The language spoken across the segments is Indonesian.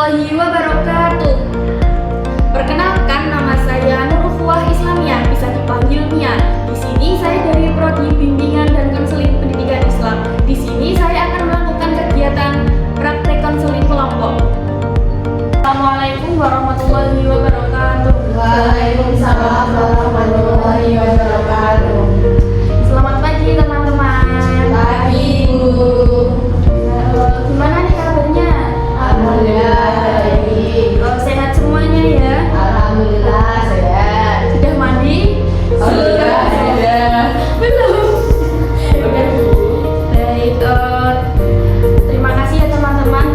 warahmatullahi wabarakatuh. Perkenalkan, nama saya Nur Ukhuwah Islamiyah, bisa dipanggil Mia. Di sini saya dari Prodi Bimbingan dan Konseling Pendidikan Islam. Di sini saya akan melakukan kegiatan praktek konseling kelompok. Assalamualaikum warahmatullahi wabarakatuh. Waalaikumsalam warahmatullahi wabarakatuh. Selamat pagi teman-teman. Pagi Bu. Gimana nih kabarnya? Alhamdulillah baik. Sehat semuanya ya? Alhamdulillah sehat. Sudah mandi? Sudah. Belum. Udah. Baik. Terima kasih ya teman-teman.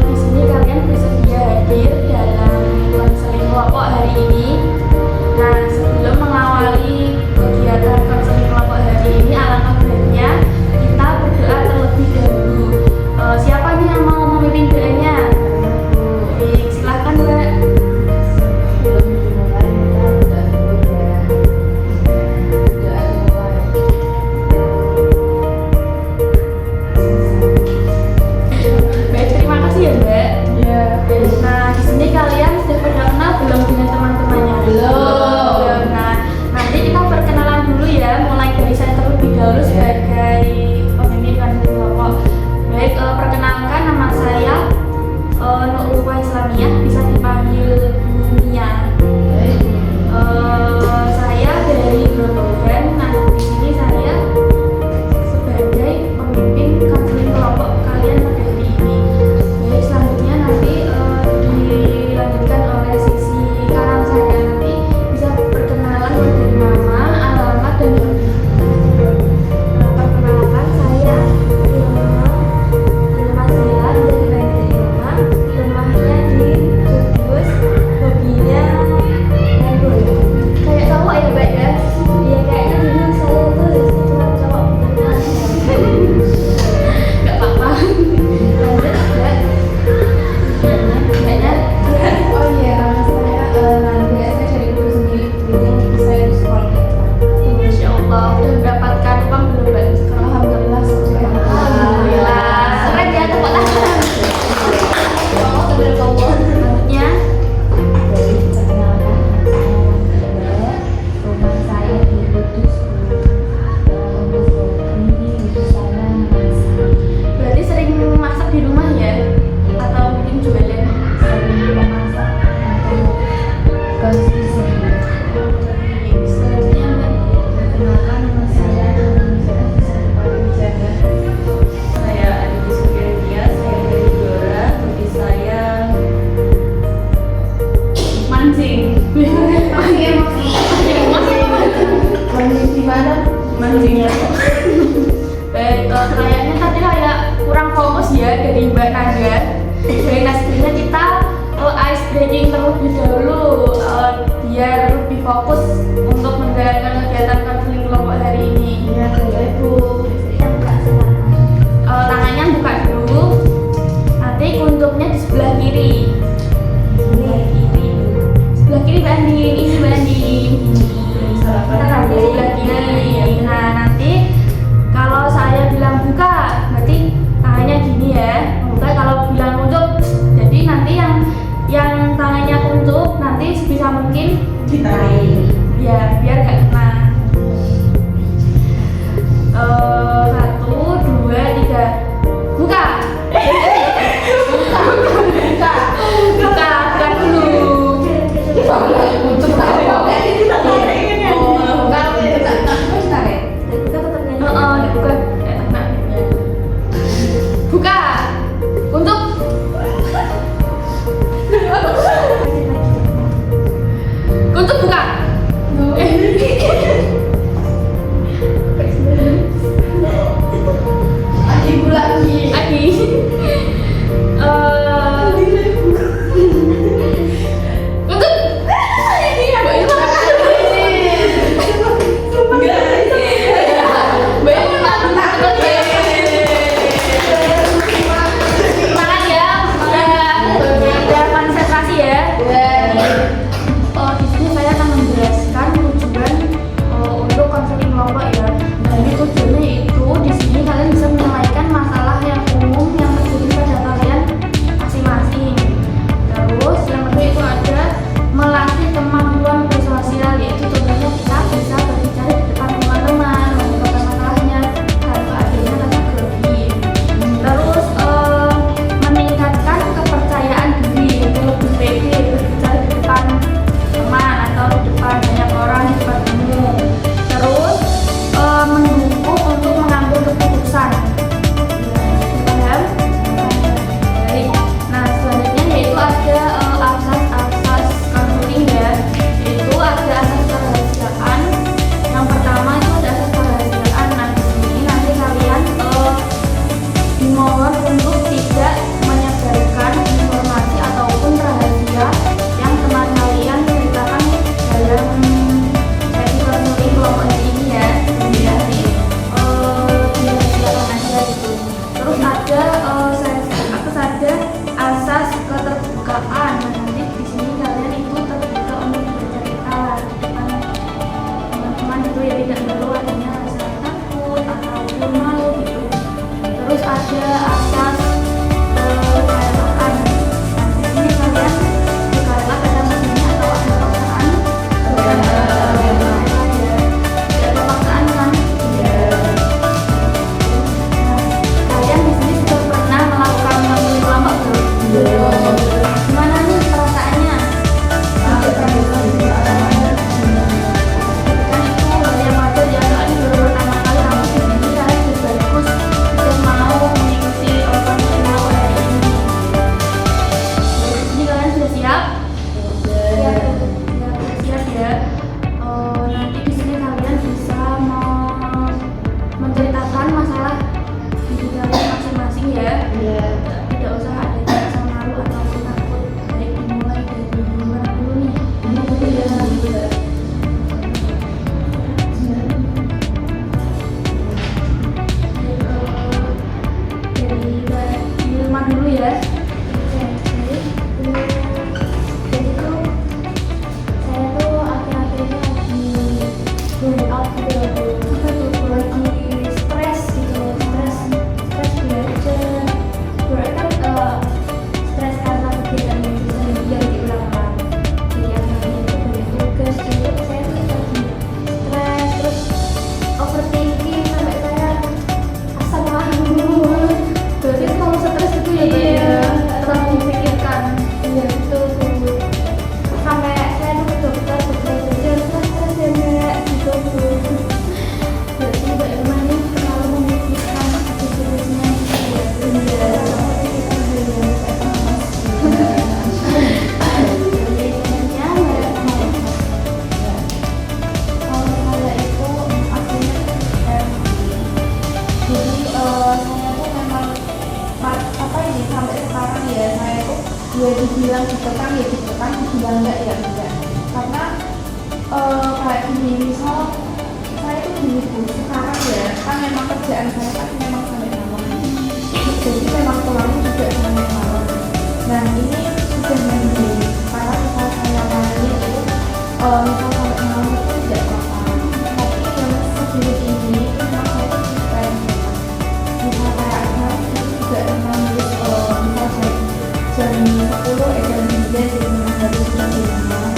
Di sini kalian bersedia hadir dalam konseling kelompok hari ini. Nah, sebelum mengawali kegiatan konseling kelompok hari ini, alangkah baiknya kita berdoa terlebih dahulu. Siapa nih yang mau memimpin doanya? Baik, silahkan Mbak. Belum dimulai kita udah dulu ya. Udah mulai. Baik, terima kasih ya Mbak. Ya. Nah, di sini kalian sudah pernah kenal belum dengan teman-temannya? Belum. Nah, nanti kita perkenalan dulu ya, mulai dari saya terlebih dahulu Ya. sebagai pemimpin konseling kelompok. Baik, perkenalkan nama saya Nur Ukhuwah Islamiyah, bisa dipanggil Mia. Saya dari Grobogan. Nah, di sini saya sebagai pemimpin konseling kelompok kalian pada hari ini. Baik, selanjutnya nanti dilanjutkan oleh sisi kanan saya. Nanti bisa perkenalan mulai dari nama, alamat, dan perkenalkan saya Ilma Zila, bisa dipanggil Ilma. Rumahnya di Kudus, hobinya main bola. Kayak cowok ya Mbak ya? Iya, kayaknya dulu saya tuh cuma cowok. Gak apa-apa. Lanjut Mbak. Mbaknya. Oh iya, nanti saya dari guru sendiri bimbing saya di sekolah. Masya Allah, udah mendapatkan uang belum Mbak? Alhamdulillah sudah. Alhamdulillah. Keren ya, tepuk tangan. Selanjutnya, Jadi perkenalkan, rumah saya di Kudus, Kudus Hobi, Kudus sana masak, berarti sering masak di rumah ya? Atau bikin jualan? sering memasak untuk konsumsi. Selanjutnya Mbak. Perkenalkan nama saya Nurul bisa dipanggil Jaga. Saya Adi Sukirdia, saya dari Blora, hobi saya mancing. Manis di mana? Mancing. Baik, kayaknya tadi kayak kurang fokus ya dari Mbak Naga. Baik, nah sebenarnya kita ice breaking terlebih dahulu biar lebih fokus untuk menjalankan kegiatan konseling kelompok hari ini. Iya, boleh Bu. Tangannya buka dulu, nanti kuntupnya di sebelah kiri. Sebelah kiri Mbak Andi, ini Mbak Andi. Kita di sebelah kiri. Nah, nanti kalau saya bilang buka, berarti tangannya gini ya. Buka, kalau bilang tutup, jadi nanti yang tangannya tutup nanti sebisa mungkin Ditarik. ya biar gak kena. 1, 2, 3, buka. Buka dulu. Untuk apa? dia dibilang dikekang ya dikekang, dibilang enggak ya enggak. Karena kayak gini, misal saya tuh gini Bu, sekarang ya kan memang kerjaan saya kan memang sampai malam, jadi memang pulangnya juga sampai malam. Nah ini sudah mending, karena misal saya lari itu misal sampai malam itu tidak apa-apa, tapi yang segini ini memang saya tuh prefer misal kayak sekarang itu juga memang harus misal jam 10 jam 9 jadi memang harus sudah di rumah.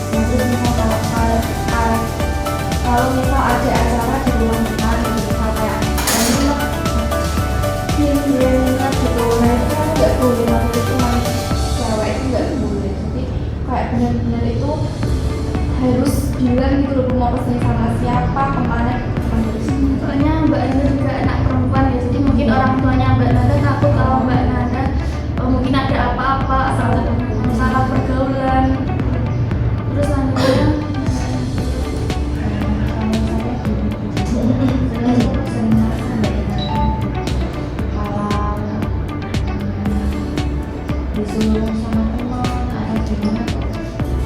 Nah terus misal kalau misal ada acara di rumah kita gitu, misal kayak nanti lah dia minat gitu, nah itu kan nggak boleh, waktu itu cuma cewek itu nggak boleh, jadi kayak benar-benar itu harus bilang gitu loh mau pesen sama siapa, kemana, kan harus. Soalnya Mbak Nanda juga anak perempuan ya, jadi mungkin orang tuanya Mbak Nanda takut kalau Mbak Nanda mungkin ada apa-apa, masalah pergaulan. Terus lanjutnya disuruh sama teman atau gimana tuh,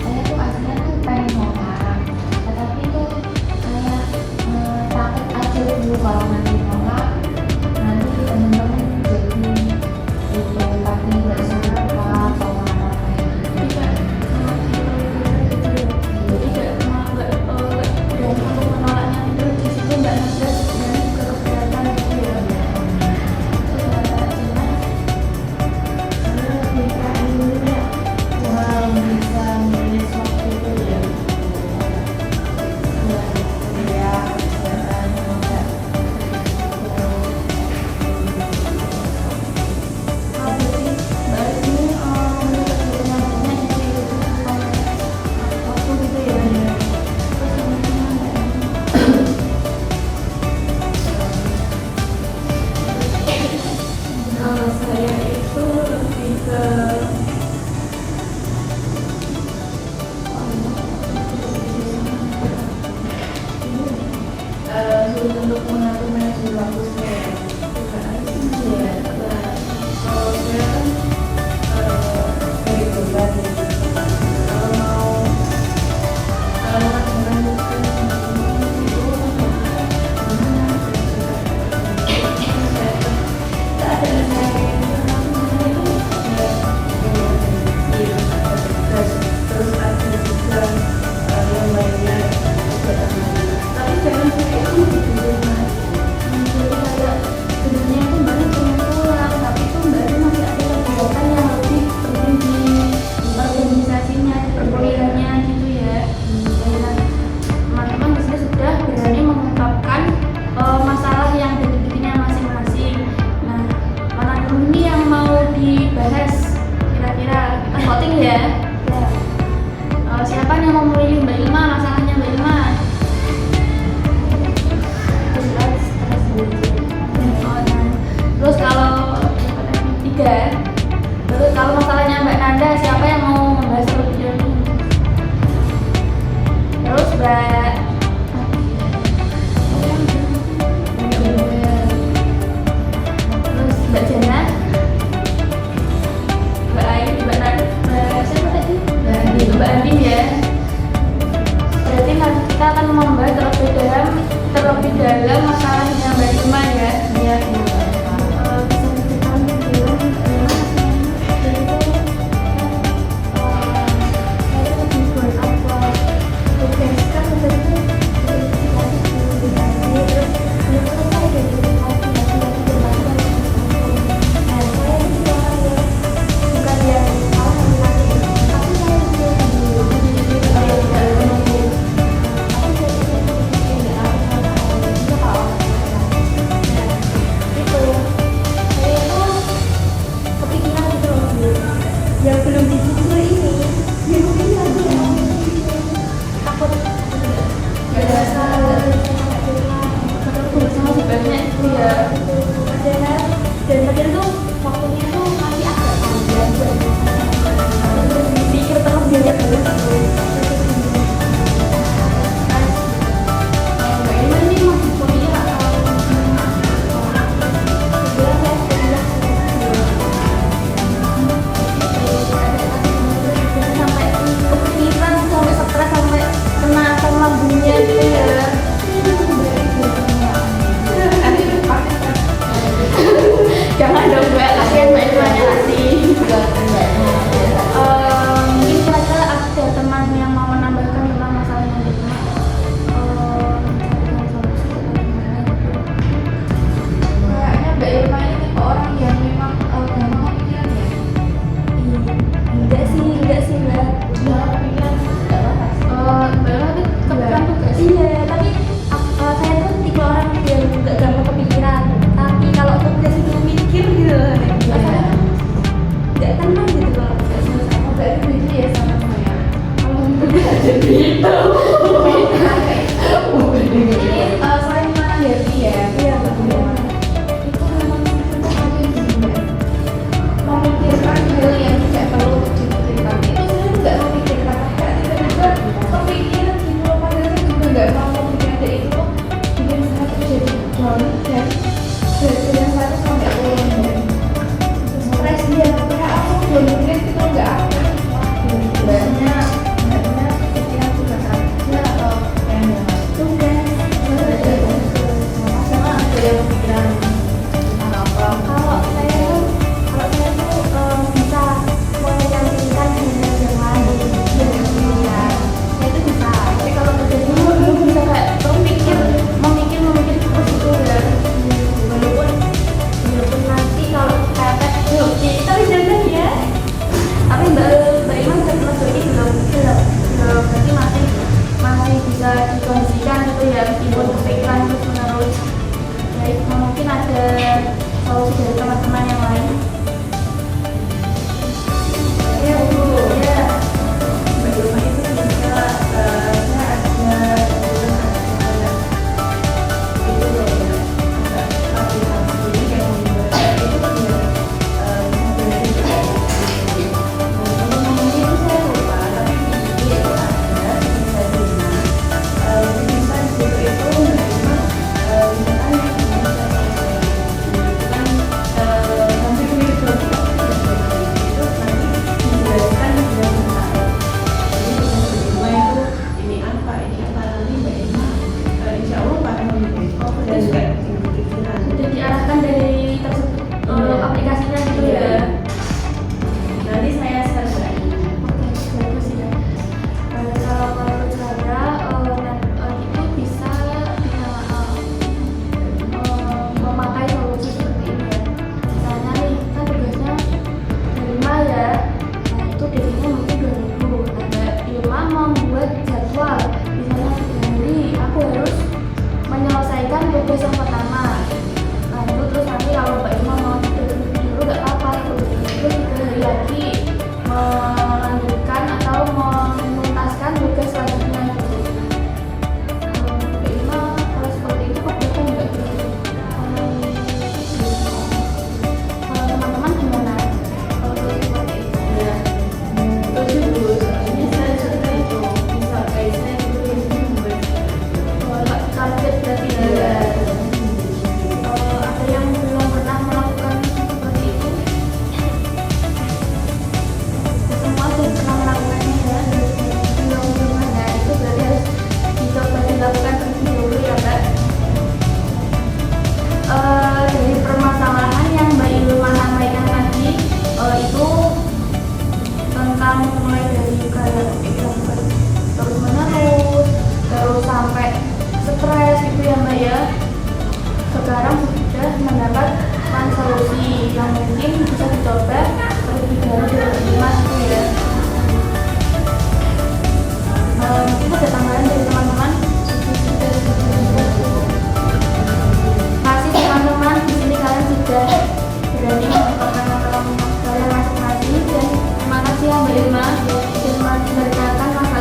saya tuh aslinya tuh pengen nolak, tetapi tuh saya takut aja dulu kalau nanti nolak nanti temen-temen jadi itu tapi nggak suka atau apa kayak gitu. tidak dan untuk menolaknya itu di situ Mbak Nanda sebenarnya juga keberatan gitu ya. Terus ada Cina, saya bisa ini ya, Wow, bisa nulis waktu itu ya kuliah kesehatan enggak jadi Mbak ini menurut kenyamanan gitu waktu gitu ya. Terus kemudian kalau saya itu lebih ke untuk mengatur manajemen waktu saya bukan aja sih ya. Kalau saya kan dari beban gitu. Kalau mau mengajukan buku itu tak ada saya terus ada juga yang lainnya. Tapi jangan sampai itu gitu Mas. Jadi kayak sebenarnya itu Mbak pengen pulang, tapi itu Mbak masih ada kegiatan yang lebih penting di organisasinya, di perkuliahannya gitu ya. Dan teman-teman di sini sudah berani mengungkapkan masalah yang ada di dirinya masing-masing. Nah, mana dulu ini yang mau dibahas kira-kira kita voting ya. Siapa yang mau memilih Mbak Ilma, masalahnya Mbak Ilma? Terus kalau terus kalau masalahnya Mbak Nanda, siapa yang mau membahas lebih dahulu? Terus Mbak terus Mbak Jana, Mbak Ayu, Mbak Nanda, siapa tadi?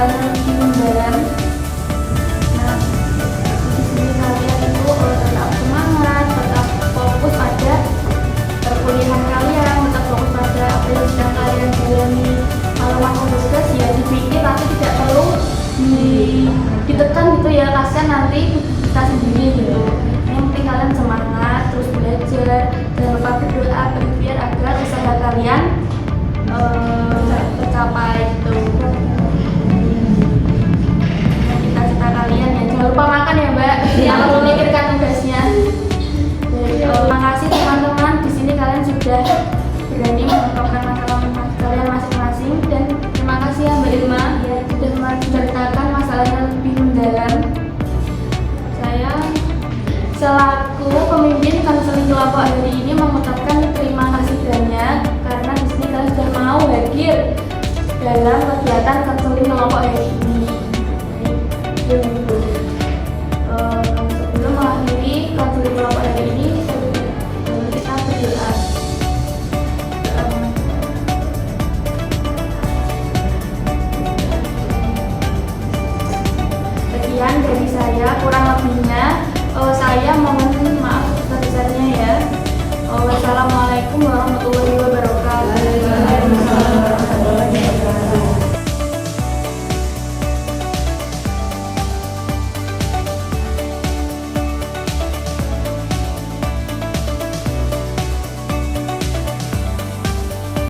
masalahnya lebih mendalam. Nah, di sini kalian itu tetap semangat, tetap fokus pada perkuliahan kalian, tetap fokus pada apa yang sedang kalian jalani. Kalau masuk tugas ya dipikir, tapi tidak perlu ditekan gitu ya, kasihan nanti kita sendiri gitu. Yang penting kalian semangat, terus belajar, jangan lupa berdoa, berikhtiar agar usaha kalian tercapai gitu. Cita-cita kalian ya, jangan lupa makan ya Mbak, kalau memikirkan tugasnya. Terima kasih teman-teman, di sini kalian sudah berani mengungkapkan masalah kalian masing-masing, dan terima kasih ya Mbak Irma ya sudah menceritakan masalahnya lebih mendalam. Saya selaku pemimpin konseling kelompok hari ini mengucapkan terima kasih banyak karena di sini kalian sudah mau hadir dalam kegiatan konseling kelompok hari ini.